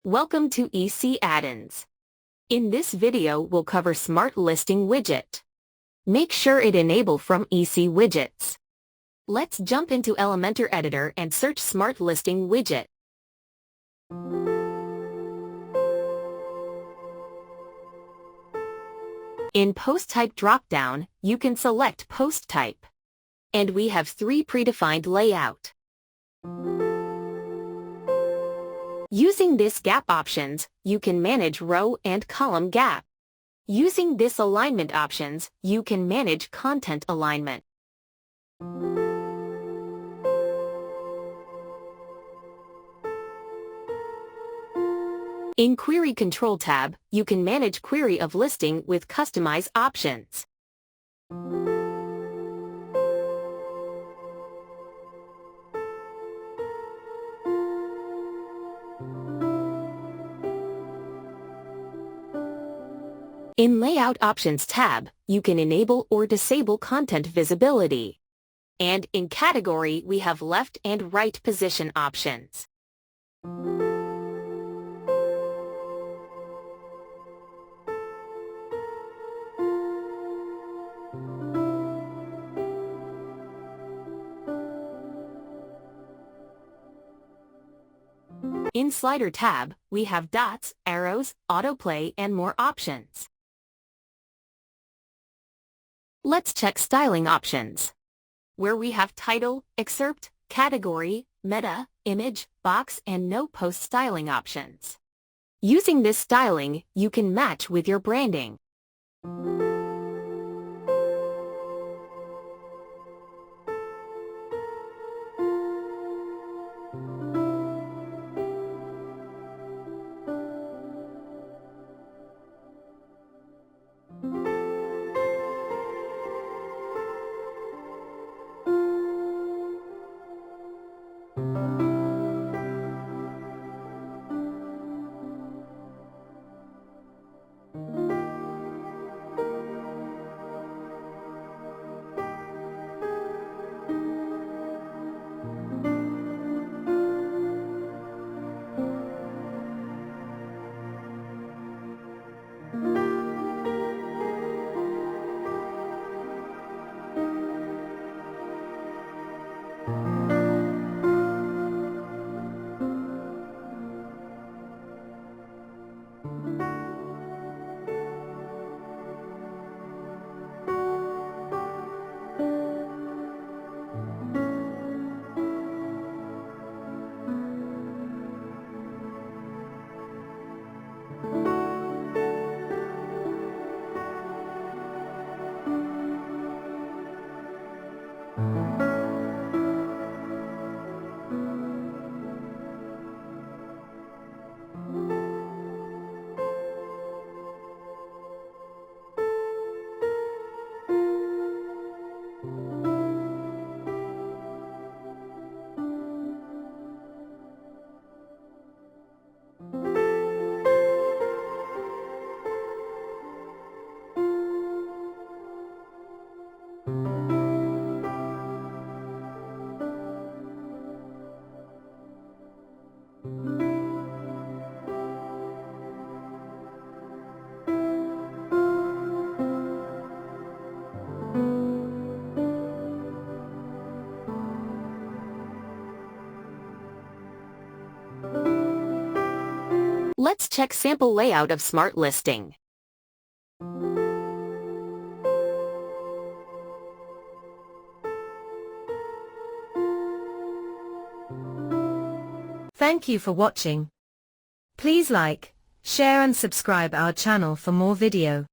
Welcome to EC Add-ins. In this video we'll cover Smart Listing Widget. Make sure it enable from EC Widgets. Let's jump into Elementor Editor and search Smart Listing Widget. In Post Type dropdown, you can select Post Type. And we have 3 predefined layout. Using this gap options, you can manage row and column gap. Using this alignment options, you can manage content alignment. In Query Control tab, you can manage query of listing with customize options. In Layout Options tab, you can enable or disable content visibility. And in Category, we have left and right position options. In Slider tab, we have dots, arrows, autoplay, and more options. Let's check styling options, where we have title, excerpt, category, meta, image, box, and no post styling options. Using this styling, you can match with your branding. Let's check sample layout of Smart Listing. Thank you for watching. Please like, share and subscribe our channel for more video.